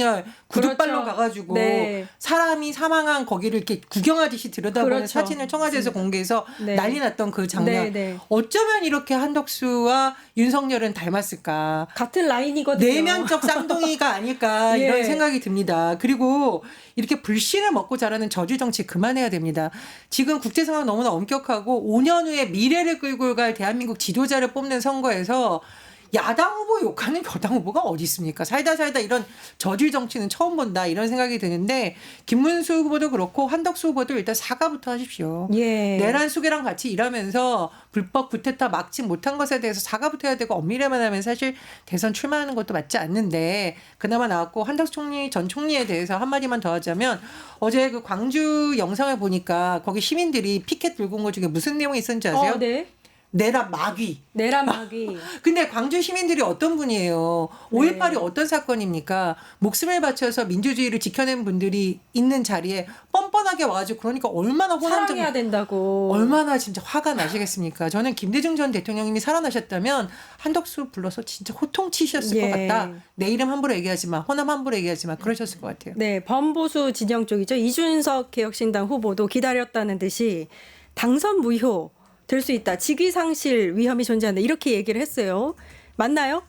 구둣발로 그렇죠. 가가지고 네. 사람이 사망한 거기를 이렇게 구경하듯이 들여다보는 그렇죠. 사진을 청와대에서 공개해서 네. 난리 났던 그 장면. 네, 네. 어쩌면 이렇게 한덕수와 윤석열은 닮았을까. 같은 라인이거든요. 내면적 쌍둥이가 아닐까 예. 이런 생각이 듭니다. 그리고 이렇게 불신을 먹고 자라는 저질 정치 그만해야 됩니다. 지금 국제 상황 너무나 엄격하고 5년 후에 미래를 끌고 갈 대한민국 지도자를 뽑는 선거에서 야당 후보 욕하는 여당 후보가 어디 있습니까? 살다 이런 저질 정치는 처음 본다 이런 생각이 드는데 김문수 후보도 그렇고 한덕수 후보도 일단 사과부터 하십시오. 예. 내란 수계랑 같이 일하면서 불법 구태타 막지 못한 것에 대해서 사과부터 해야 되고 엄밀히만 하면 사실 대선 출마하는 것도 맞지 않는데 그나마 나왔고 한덕수 총리 전 총리에 대해서 한마디만 더 하자면 어제 그 광주 영상을 보니까 거기 시민들이 피켓 들고 온 것 중에 무슨 내용이 있었는지 아세요? 네. 내라 마귀. 내란 마귀. 근데 광주 시민들이 어떤 분이에요? 5.18이 어떤 사건입니까? 목숨을 바쳐서 민주주의를 지켜낸 분들이 있는 자리에 뻔뻔하게 와가지고 그러니까 얼마나 호남적 사랑해야 된다고. 얼마나 진짜 화가 나시겠습니까? 저는 김대중 전 대통령님이 살아나셨다면 한덕수 불러서 진짜 호통치셨을 것 같다. 내 이름 함부로 얘기하지 마. 호남 함부로 얘기하지 마. 그러셨을 것 같아요. 네, 범보수 진영 쪽이죠. 이준석 개혁신당 후보도 기다렸다는 듯이 당선 무효 될 수 있다. 직위상실 위험이 존재한다. 이렇게 얘기를 했어요. 맞나요?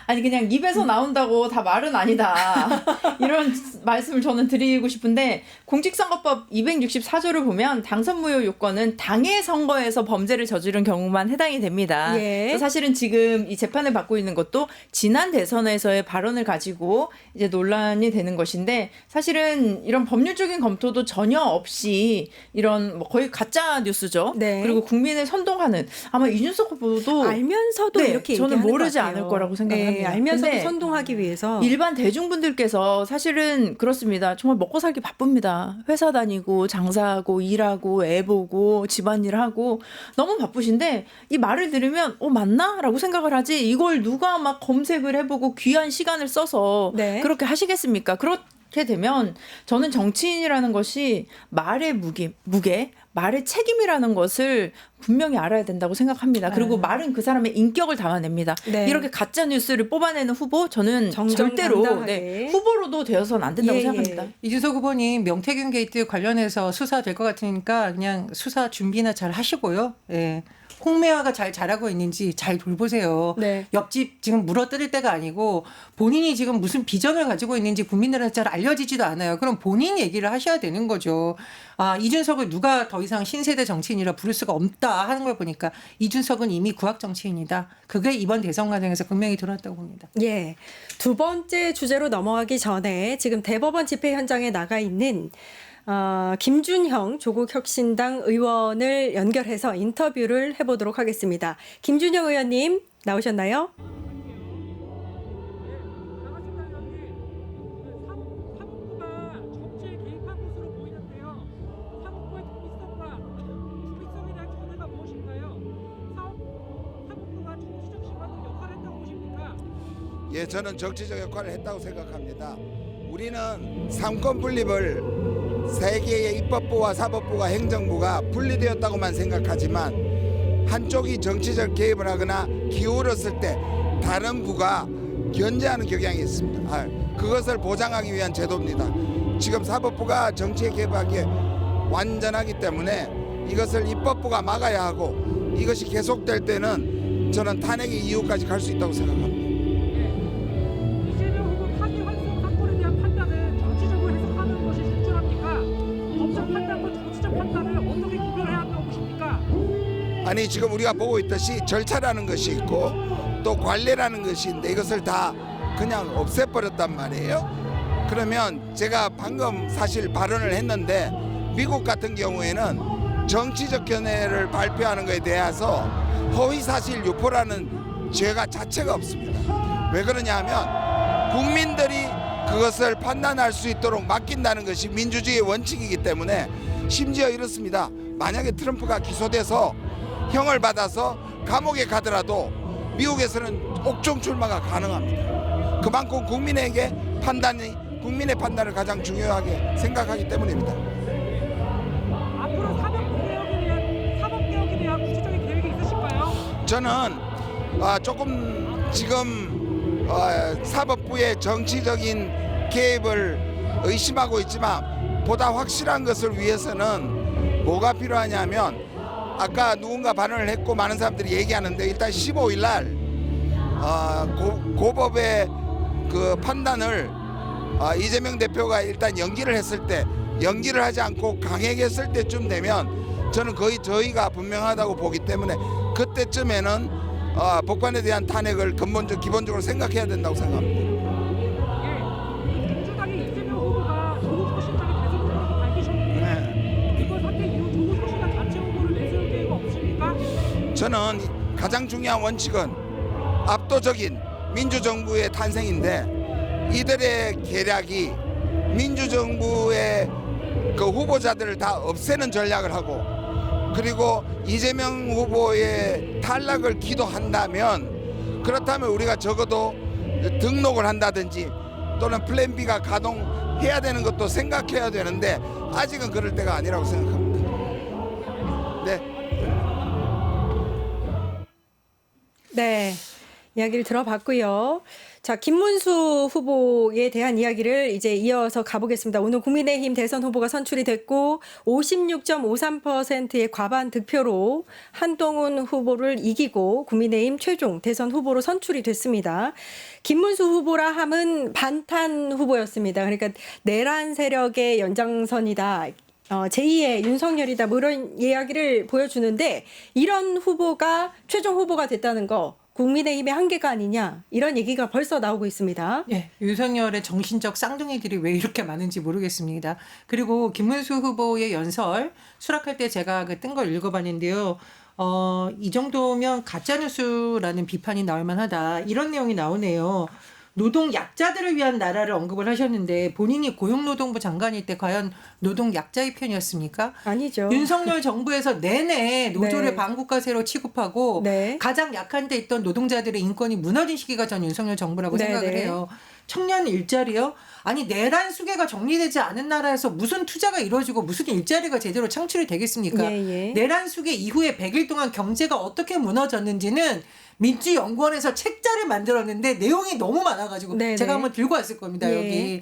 아니 그냥 입에서 나온다고 다 말은 아니다. 이런 말씀을 저는 드리고 싶은데 공직선거법 264조를 보면 당선 무효 요건은 당의 선거에서 범죄를 저지른 경우만 해당이 됩니다. 예. 그래서 사실은 지금 이 재판을 받고 있는 것도 지난 대선에서의 발언을 가지고 이제 논란이 되는 것인데 사실은 이런 법률적인 검토도 전혀 없이 이런 뭐 거의 가짜 뉴스죠. 네. 그리고 국민을 선동하는 아마 이준석 후보도 알면서도 네, 이렇게 저는 얘기하는 모르지 것 같아요. 않을 거라고 생각합니다. 네, 알면서도 근데 선동하기 위해서. 일반 대중분들께서 사실은 그렇습니다. 정말 먹고 살기 바쁩니다. 회사 다니고 장사하고 일하고 애 보고 집안일하고 너무 바쁘신데 이 말을 들으면 맞나? 라고 생각을 하지 이걸 누가 막 검색을 해보고 귀한 시간을 써서 네. 그렇게 하시겠습니까? 그렇게 되면 저는 정치인이라는 것이 말의 무게, 말의 책임이라는 것을 분명히 알아야 된다고 생각합니다. 그리고 말은 그 사람의 인격을 담아냅니다. 네. 이렇게 가짜 뉴스를 뽑아내는 후보 저는 절대로 정정당당하게. 후보로도 되어서는 안 된다고 예, 생각합니다. 이준석 후보님 명태균 게이트 관련해서 수사될 것 같으니까 그냥 수사 준비나 잘 하시고요. 예. 홍매화가 잘 자라고 있는지 잘 돌보세요. 네. 옆집 지금 물어뜯을 때가 아니고 본인이 지금 무슨 비전을 가지고 있는지 국민들한테 잘 알려지지도 않아요. 그럼 본인 얘기를 하셔야 되는 거죠. 아, 이준석을 누가 더 이상 신세대 정치인이라 부를 수가 없다 하는 걸 보니까 이준석은 이미 구악 정치인이다. 그게 이번 대선 과정에서 분명히 드러났다고 봅니다. 예. 두 번째 주제로 넘어가기 전에 지금 대법원 집회 현장에 나가 있는 김준형 조국혁신당 의원을 연결해서 인터뷰를 해보도록 하겠습니다. 김준형 의원님 나오셨나요? 사법부가 정치에 개입한 것으로 보이는데요. 사법부의 독립성과 중립성에 대한 견해가 무엇인가요? 사법부가 정치적 시간을 역할을 했다고 보십니까? 예, 저는 정치적 역할을 했다고 생각합니다. 우리는 삼권 분립을 세 개의 입법부와 사법부가 행정부가 분리되었다고만 생각하지만 한쪽이 정치적 개입을 하거나 기울었을 때 다른 부가 견제하는 경향이 있습니다. 그것을 보장하기 위한 제도입니다. 지금 사법부가 정치에 개입하기에 완전하기 때문에 이것을 입법부가 막아야 하고 이것이 계속될 때는 저는 탄핵의 이유까지 갈 수 있다고 생각합니다. 이재명 후보 파기 환송 사건에 대한 판단을 정치적으로 해석하는 것이 적절합니까? 법적 판단과 정치적 판단을 어떻게 구별해야 한다고 보십니까? 아니 지금 우리가 보고 있듯이 절차라는 것이 있고 또 관례라는 것이 있는데 이것을 다 그냥 없애버렸단 말이에요. 그러면 제가 방금 사실 발언을 했는데 미국 같은 경우에는 정치적 견해를 발표하는 것에 대해서 허위사실 유포라는 죄가 자체가 없습니다. 왜 그러냐 하면 국민들이 그것을 판단할 수 있도록 맡긴다는 것이 민주주의의 원칙이기 때문에 심지어 이렇습니다. 만약에 트럼프가 기소돼서 형을 받아서 감옥에 가더라도 미국에서는 옥중 출마가 가능합니다. 그만큼 국민의 판단을 가장 중요하게 생각하기 때문입니다. 앞으로 사법개혁에 대한 구체적인 계획이 있으실까요? 저는 조금 지금 사법부의 정치적인 개입을 의심하고 있지만 보다 확실한 것을 위해서는 뭐가 필요하냐면 아까 누군가 발언을 했고 많은 사람들이 얘기하는데 일단 15일 날 고법의 그 판단을 이재명 대표가 일단 연기를 했을 때 연기를 하지 않고 강행했을 때쯤 되면 저는 거의 저희가 분명하다고 보기 때문에 그때쯤에는 법관에 대한 탄핵을 기본적으로 생각해야 된다고 생각합니다. 민주당의 이재명 후보가 조국혁신당의 대선 후보라고 밝히셨는데 이번 사태 이후 조국혁신당 자체 후보를 내세울 계획은 없습니까? 저는 가장 중요한 원칙은 압도적인 민주정부의 탄생인데 이들의 계략이 민주정부의 그 후보자들을 다 없애는 전략을 하고 그리고 이재명 후보의 탈락을 기도한다면 그렇다면 우리가 적어도 등록을 한다든지 또는 플랜 B가 가동해야 되는 것도 생각해야 되는데 아직은 그럴 때가 아니라고 생각합니다. 네. 네. 이야기를 들어봤고요. 자, 김문수 후보에 대한 이야기를 이제 이어서 가보겠습니다. 오늘 국민의힘 대선 후보가 선출이 됐고 56.53%의 과반 득표로 한동훈 후보를 이기고 국민의힘 최종 대선 후보로 선출이 됐습니다. 김문수 후보라 함은 반탄 후보였습니다. 그러니까 내란 세력의 연장선이다. 제2의 윤석열이다. 뭐 이런 이야기를 보여주는데 이런 후보가 최종 후보가 됐다는 거 국민의힘의 한계가 아니냐 이런 얘기가 벌써 나오고 있습니다. 예, 윤석열의 정신적 쌍둥이들이 왜 이렇게 많은지 모르겠습니다. 그리고 김문수 후보의 연설 수락할 때 제가 그 뜬 걸 읽어봤는데요. 이 정도면 가짜뉴스라는 비판이 나올 만하다. 이런 내용이 나오네요. 노동 약자들을 위한 나라를 언급을 하셨는데 본인이 고용노동부 장관일 때 과연 노동 약자의 편이었습니까? 아니죠. 윤석열 정부에서 내내 노조를 네. 반국가세로 취급하고 네. 가장 약한 데 있던 노동자들의 인권이 무너진 시기가 전 윤석열 정부라고 네, 생각을 네. 해요. 청년 일자리요? 아니 내란 수계가 정리되지 않은 나라에서 무슨 투자가 이루어지고 무슨 일자리가 제대로 창출이 되겠습니까? 예, 예. 내란 수계 이후에 100일 동안 경제가 어떻게 무너졌는지는 민주연구원에서 책자를 만들었는데 내용이 너무 많아가지고 네네. 제가 한번 들고 왔을 겁니다. 예. 여기.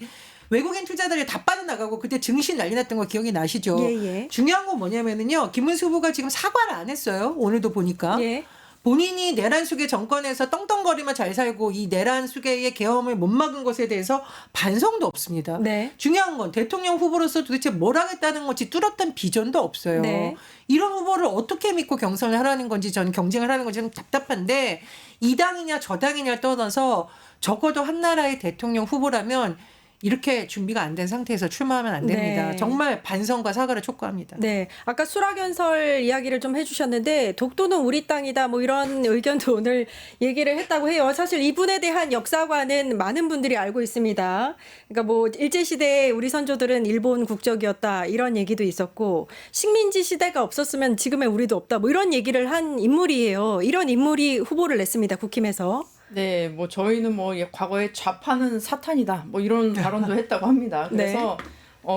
외국인 투자들이 다 빠져나가고 그때 증시 난리 났던 거 기억이 나시죠? 예, 예. 중요한 건 뭐냐면은요. 김문수 후보가 지금 사과를 안 했어요. 오늘도 보니까. 예. 본인이 내란 수계 정권에서 떵떵거리면 잘 살고 이 내란 수계의 계엄을 못 막은 것에 대해서 반성도 없습니다. 네. 중요한 건 대통령 후보로서 도대체 뭘 하겠다는 건지 뚜렷한 비전도 없어요. 네. 이런 후보를 어떻게 믿고 경선을 하라는 건지 저는 경쟁을 하는 건지 좀 답답한데 이 당이냐 저 당이냐 떠나서 적어도 한 나라의 대통령 후보라면 이렇게 준비가 안 된 상태에서 출마하면 안 됩니다. 네. 정말 반성과 사과를 촉구합니다. 네. 아까 수락연설 이야기를 좀 해주셨는데 독도는 우리 땅이다 뭐 이런 의견도 오늘 얘기를 했다고 해요. 사실 이분에 대한 역사관은 많은 분들이 알고 있습니다. 그러니까 뭐 일제시대에 우리 선조들은 일본 국적이었다 이런 얘기도 있었고 식민지 시대가 없었으면 지금의 우리도 없다 뭐 이런 얘기를 한 인물이에요. 이런 인물이 후보를 냈습니다. 국힘에서. 네, 뭐 저희는 뭐 과거에 좌파는 사탄이다, 뭐 이런 발언도 했다고 합니다. 그래서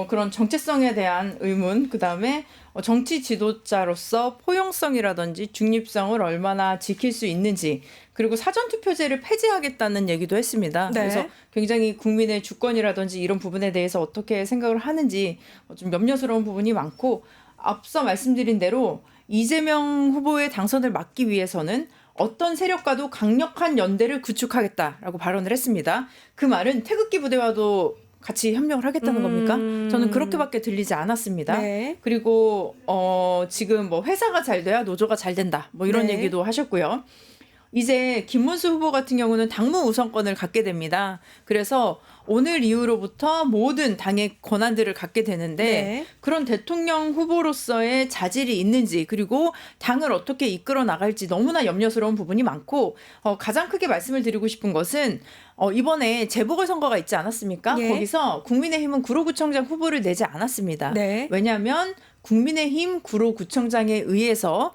그런 정체성에 대한 의문, 그 다음에 정치 지도자로서 포용성이라든지 중립성을 얼마나 지킬 수 있는지, 그리고 사전투표제를 폐지하겠다는 얘기도 했습니다. 네. 그래서 굉장히 국민의 주권이라든지 이런 부분에 대해서 어떻게 생각을 하는지 좀 염려스러운 부분이 많고, 앞서 말씀드린 대로 이재명 후보의 당선을 막기 위해서는 어떤 세력과도 강력한 연대를 구축하겠다라고 발언을 했습니다. 그 말은 태극기 부대와도 같이 협력을 하겠다는 겁니까? 저는 그렇게밖에 들리지 않았습니다. 네. 그리고 지금 뭐 회사가 잘 돼야 노조가 잘 된다, 뭐 이런 네. 얘기도 하셨고요. 이제 김문수 후보 같은 경우는 당무 우선권을 갖게 됩니다. 그래서 오늘 이후로부터 모든 당의 권한들을 갖게 되는데 네. 그런 대통령 후보로서의 자질이 있는지, 그리고 당을 어떻게 이끌어 나갈지 너무나 염려스러운 부분이 많고, 가장 크게 말씀을 드리고 싶은 것은 이번에 재보궐선거가 있지 않았습니까? 예. 거기서 국민의힘은 구로구청장 후보를 내지 않았습니다. 네. 왜냐하면 국민의힘 구로구청장에 의해서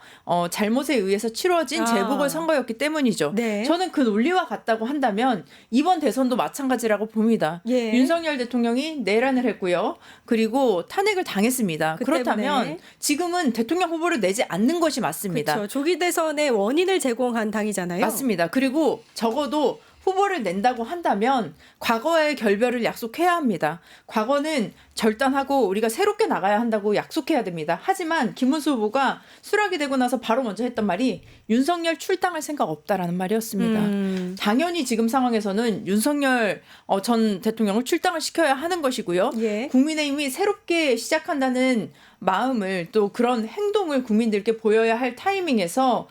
잘못에 의해서 치러진 재보궐선거였기 때문이죠. 네. 저는 그 논리와 같다고 한다면 이번 대선도 마찬가지라고 봅니다. 예. 윤석열 대통령이 내란을 했고요. 그리고 탄핵을 당했습니다. 그 그렇다면 때문에. 지금은 대통령 후보를 내지 않는 것이 맞습니다. 그렇죠. 조기 대선의 원인을 제공한 당이잖아요. 맞습니다. 그리고 적어도 후보를 낸다고 한다면 과거의 결별을 약속해야 합니다. 과거는 절단하고 우리가 새롭게 나가야 한다고 약속해야 됩니다. 하지만 김문수 후보가 수락이 되고 나서 바로 먼저 했던 말이 윤석열 출당할 생각 없다라는 말이었습니다. 당연히 지금 상황에서는 윤석열 전 대통령을 출당을 시켜야 하는 것이고요. 예. 국민의힘이 새롭게 시작한다는 마음을, 또 그런 행동을 국민들께 보여야 할 타이밍에서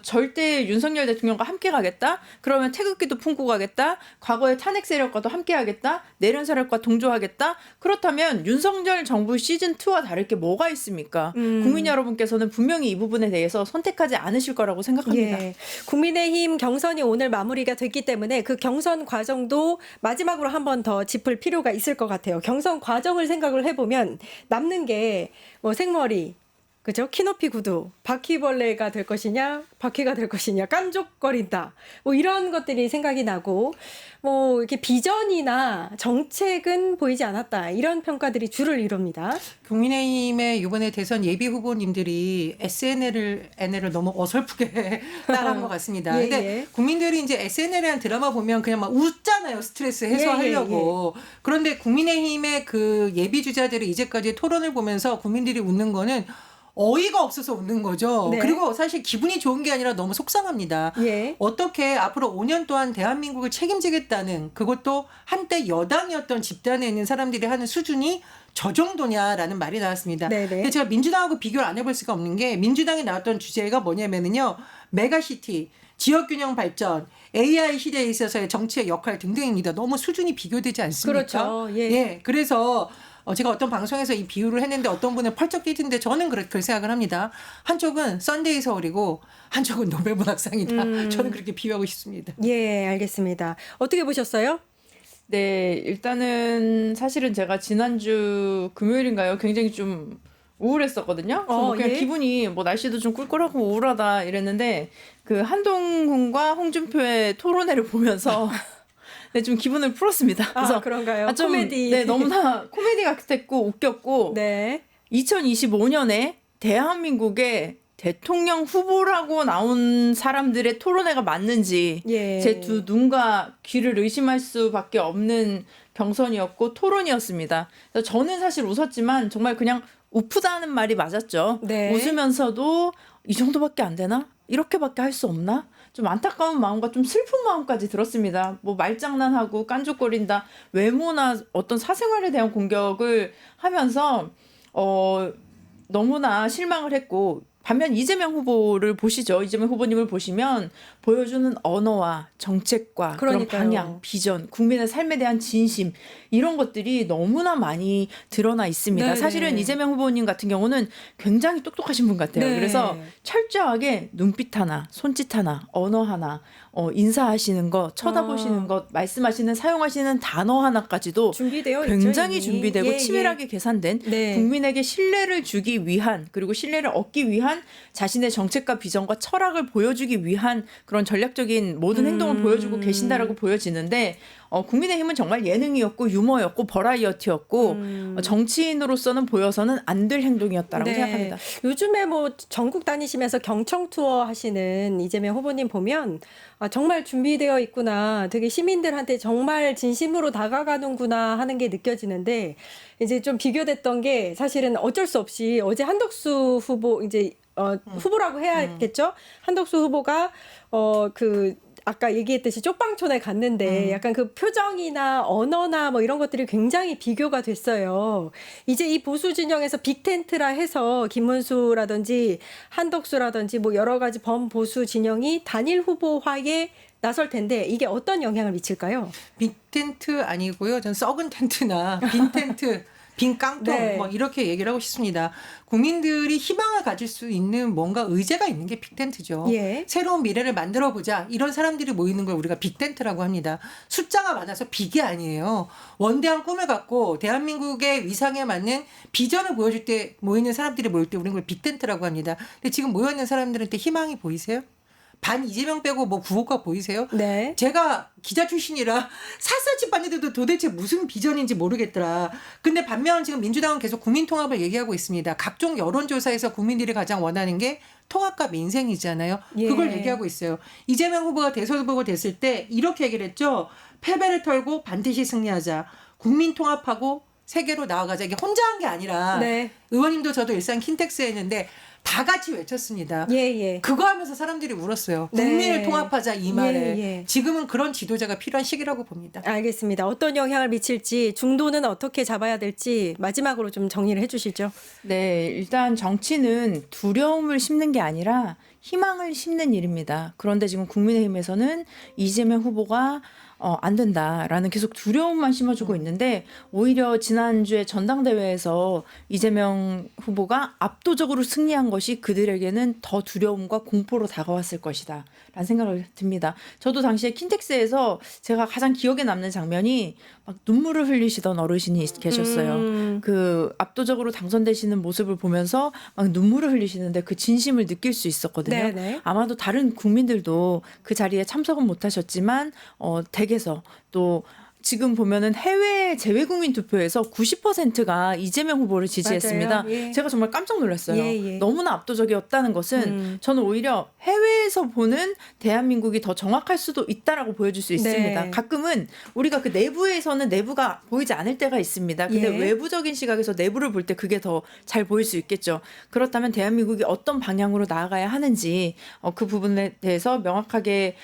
절대 윤석열 대통령과 함께 가겠다? 그러면 태극기도 품고 가겠다? 과거의 탄핵 세력과도 함께 하겠다? 내란 세력과 동조하겠다? 그렇다면 윤석열 정부 시즌2와 다를 게 뭐가 있습니까? 국민 여러분께서는 분명히 이 부분에 대해서 선택하지 않으실 거라고 생각합니다. 예. 국민의힘 경선이 오늘 마무리가 됐기 때문에 그 경선 과정도 마지막으로 한 번 더 짚을 필요가 있을 것 같아요. 경선 과정을 생각을 해보면 남는 게 뭐 생머리, 그죠? 키높이 구두, 바퀴벌레가 될 것이냐, 바퀴가 될 것이냐, 깐족거린다. 뭐 이런 것들이 생각이 나고, 뭐 이렇게 비전이나 정책은 보이지 않았다. 이런 평가들이 주를 이룹니다. 국민의힘의 이번에 대선 예비 후보님들이 SNL을 너무 어설프게 따라한 것 같습니다. 예, 근데 예. 국민들이 이제 SNL이라는 드라마 보면 그냥 막 웃잖아요. 스트레스 해소하려고. 그런데 국민의힘의 그 예비 주자들이 이제까지 토론을 보면서 국민들이 웃는 거는 어이가 없어서 웃는 거죠. 네. 그리고 사실 기분이 좋은 게 아니라 너무 속상합니다. 예. 어떻게 앞으로 5년 동안 대한민국을 책임지겠다는, 그것도 한때 여당이었던 집단에 있는 사람들이 하는 수준이 저 정도냐라는 말이 나왔습니다. 네네. 근데 제가 민주당하고 비교를 안 해볼 수가 없는 게, 민주당에 나왔던 주제가 뭐냐면은요, 메가시티, 지역균형 발전, AI 시대에 있어서의 정치의 역할 등등입니다. 너무 수준이 비교되지 않습니까? 그렇죠. 예. 예, 그래서 제가 어떤 방송에서 이 비유를 했는데 어떤 분은 펄쩍 뛰던데 저는 그렇게 생각을 합니다. 한쪽은 썬데이 서울이고 한쪽은 노벨문학상이다. 저는 그렇게 비유하고 싶습니다. 예, 알겠습니다. 어떻게 보셨어요? 네, 일단은 사실은 제가 지난주 금요일인가요? 굉장히 좀 우울했었거든요. 그래서 뭐 그냥 예. 기분이 뭐 날씨도 좀 꿀꿀하고 우울하다 이랬는데, 그 한동훈과 홍준표의 토론회를 보면서 네, 좀 기분을 풀었습니다. 그래서 그런가요? 좀, 코미디. 네, 너무나 코미디 같았고 웃겼고 네. 2025년에 대한민국의 대통령 후보라고 나온 사람들의 토론회가 맞는지 예. 제 두 눈과 귀를 의심할 수밖에 없는 경선이었고 토론이었습니다. 그래서 저는 사실 웃었지만 정말 그냥 우프다는 말이 맞았죠. 네. 웃으면서도 이 정도밖에 안 되나? 이렇게밖에 할 수 없나? 좀 안타까운 마음과 좀 슬픈 마음까지 들었습니다. 뭐 말장난하고 깐족거린다, 외모나 어떤 사생활에 대한 공격을 하면서 너무나 실망을 했고, 반면 이재명 후보를 보시죠. 이재명 후보님을 보시면 보여주는 언어와 정책과 그런 그러니까요. 방향, 비전, 국민의 삶에 대한 진심 이런 것들이 너무나 많이 드러나 있습니다. 네네. 사실은 이재명 후보님 같은 경우는 굉장히 똑똑하신 분 같아요. 네. 그래서 철저하게 눈빛 하나, 손짓 하나, 언어 하나, 인사하시는 것, 쳐다보시는 것, 말씀하시는, 사용하시는 단어 하나까지도 준비되어 굉장히 있죠, 이미. 준비되고 예, 예. 치밀하게 계산된 네. 국민에게 신뢰를 주기 위한, 그리고 신뢰를 얻기 위한 자신의 정책과 비전과 철학을 보여주기 위한 그런 전략적인 모든 행동을 보여주고 계신다라고 보여지는데, 국민의힘은 정말 예능이었고 유머였고 버라이어티였고 정치인으로서는 보여서는 안 될 행동이었다라고 네. 생각합니다. 요즘에 뭐 전국 다니시면서 경청 투어 하시는 이재명 후보님 보면 정말 준비되어 있구나. 되게 시민들한테 정말 진심으로 다가가는구나 하는 게 느껴지는데, 이제 좀 비교됐던 게 사실은 어쩔 수 없이 어제 한덕수 후보 이제 후보라고 해야겠죠. 한덕수 후보가 아까 얘기했듯이 쪽방촌에 갔는데 약간 그 표정이나 언어나 뭐 이런 것들이 굉장히 비교가 됐어요. 이제 이 보수 진영에서 빅텐트라 해서 김문수라든지 한덕수라든지 뭐 여러 가지 범보수 진영이 단일 후보화에 나설 텐데 이게 어떤 영향을 미칠까요? 빅텐트 아니고요. 전 썩은 텐트나 빈 텐트, 빈 깡통 네. 뭐 이렇게 얘기를 하고 싶습니다. 국민들이 희망을 가질 수 있는 뭔가 의제가 있는 게 빅텐트죠. 예. 새로운 미래를 만들어보자. 이런 사람들이 모이는 걸 우리가 빅텐트라고 합니다. 숫자가 많아서 빅이 아니에요. 원대한 꿈을 갖고 대한민국의 위상에 맞는 비전을 보여줄 때 모이는 사람들이 모일 때 우리는 그걸 빅텐트라고 합니다. 근데 지금 모여있는 사람들한테 희망이 보이세요? 반 이재명 빼고 뭐 구호가 보이세요? 네. 제가 기자 출신이라 샅샅이 봤는데도 도대체 무슨 비전인지 모르겠더라. 근데 반면 지금 민주당은 계속 국민통합을 얘기하고 있습니다. 각종 여론조사에서 국민들이 가장 원하는 게 통합과 민생이잖아요. 예. 그걸 얘기하고 있어요. 이재명 후보가 대선 후보가 됐을 때 이렇게 얘기를 했죠. 패배를 털고 반드시 승리하자. 국민통합하고 세계로 나아가자. 이게 혼자 한 게 아니라 네. 의원님도 저도 일산 킨텍스에 했는데 다 같이 외쳤습니다. 예. 그거 하면서 사람들이 울었어요. 네. 국민을 통합하자 이 말에. 예. 지금은 그런 지도자가 필요한 시기라고 봅니다. 알겠습니다. 어떤 영향을 미칠지, 중도는 어떻게 잡아야 될지 마지막으로 좀 정리를 해주시죠. 네, 일단 정치는 두려움을 심는 게 아니라 희망을 심는 일입니다. 그런데 지금 국민의힘에서는 이재명 후보가 안 된다라는 계속 두려움만 심어주고 있는데, 오히려 지난주에 전당대회에서 이재명 후보가 압도적으로 승리한 것이 그들에게는 더 두려움과 공포로 다가왔을 것이다 라는 생각을 듭니다. 저도 당시에 킨텍스에서 제가 가장 기억에 남는 장면이 막 눈물을 흘리시던 어르신이 계셨어요. 그 압도적으로 당선되시는 모습을 보면서 막 눈물을 흘리시는데 그 진심을 느낄 수 있었거든요. 네네. 아마도 다른 국민들도 그 자리에 참석은 못하셨지만 댁에서 또 지금 보면은 해외 재외국민 투표에서 90%가 이재명 후보를 지지했습니다. 맞아요. 예. 제가 정말 깜짝 놀랐어요. 예. 너무나 압도적이었다는 것은 저는 오히려 해외에서 보는 대한민국이 더 정확할 수도 있다라고 보여줄 수 있습니다. 네. 가끔은 우리가 그 내부에서는 내부가 보이지 않을 때가 있습니다. 근데 예. 외부적인 시각에서 내부를 볼 때 그게 더 잘 보일 수 있겠죠. 그렇다면 대한민국이 어떤 방향으로 나아가야 하는지 그 부분에 대해서 명확하게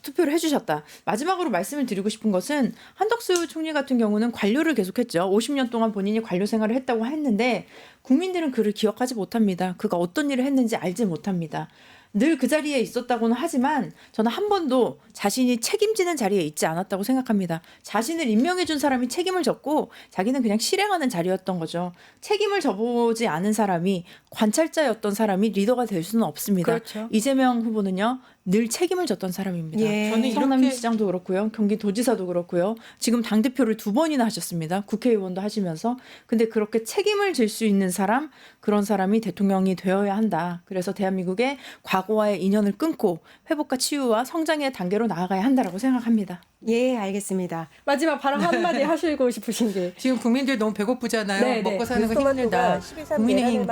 투표를 해주셨다. 마지막으로 말씀을 드리고 싶은 것은 한덕수 총리 같은 경우는 관료를 계속했죠. 50년 동안 본인이 관료 생활을 했다고 했는데 국민들은 그를 기억하지 못합니다. 그가 어떤 일을 했는지 알지 못합니다. 늘 그 자리에 있었다고는 하지만 저는 한 번도 자신이 책임지는 자리에 있지 않았다고 생각합니다. 자신을 임명해 준 사람이 책임을 졌고 자기는 그냥 실행하는 자리였던 거죠. 책임을 져보지 않은 사람이, 관찰자였던 사람이 리더가 될 수는 없습니다. 그렇죠. 이재명 후보는요, 늘 책임을 졌던 사람입니다. 예. 저는 성남시장도 그렇고요, 경기도지사도 그렇고요, 지금 당대표를 2번이나 하셨습니다. 국회의원도 하시면서. 근데 그렇게 책임을 질 수 있는 사람, 그런 사람이 대통령이 되어야 한다. 그래서 대한민국의 과거와의 인연을 끊고 회복과 치유와 성장의 단계로 나아가야 한다라고 생각합니다. 예, 알겠습니다. 마지막 바로 한마디 하시고 싶으신 게. 지금 국민들 너무 배고프잖아요. 네, 네. 먹고 사는 거 힘들다. 국민의힘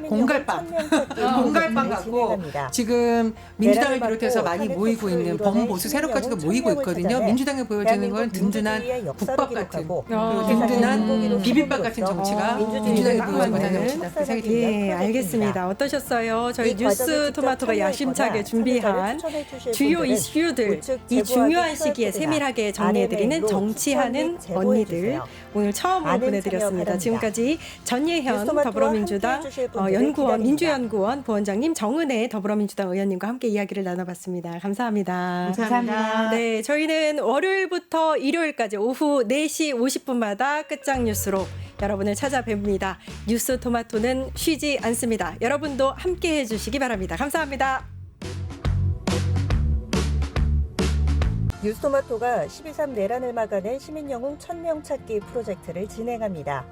공갈빵 갖고 지금 민주당을 비롯해서 많이 모이고 있는 범보수 세력까지도 모이고 있거든요. 민주당이 보여주는 건 든든한 국밥 같은 그리고 든든한 비빔밥 같은 정치가 민주당이 보여주고 있는 정치다. 그 생각이 듭니다. 예, 알겠습니다. 어떠셨어요? 저희 뉴스 토마토가 야심차게 준비한 주요 이슈들, 이 중요한 시기에 세밀하게 정리해드리는 정치하는 언니들, 오늘 처음으로 보내드렸습니다. 지금까지 전예현 더불어민주당 연구원, 민주연구원 부원장님, 정은혜 더불어민주당 의원님과 함께 이야기를 나눠봤습니다. 감사합니다. 감사합니다. 네, 저희는 월요일부터 일요일까지 오후 4시 50분마다 끝장 뉴스로 여러분을 찾아뵙니다. 뉴스 토마토는 쉬지 않습니다. 여러분도 함께 해주시기 바랍니다. 감사합니다. 뉴스토마토가 12.3 내란을 막아낸 시민영웅 1000명 찾기 프로젝트를 진행합니다.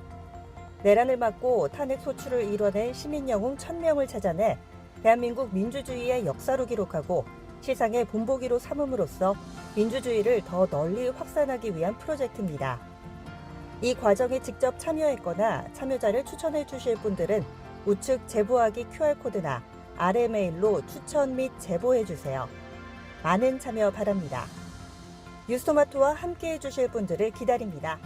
내란을 막고 탄핵 소추를 이뤄낸 시민영웅 1000명을 찾아내 대한민국 민주주의의 역사로 기록하고 시상의 본보기로 삼음으로써 민주주의를 더 널리 확산하기 위한 프로젝트입니다. 이 과정에 직접 참여했거나 참여자를 추천해 주실 분들은 우측 제보하기 QR코드나 아래 메일로 추천 및 제보해 주세요. 많은 참여 바랍니다. 뉴스토마토와 함께해 주실 분들을 기다립니다.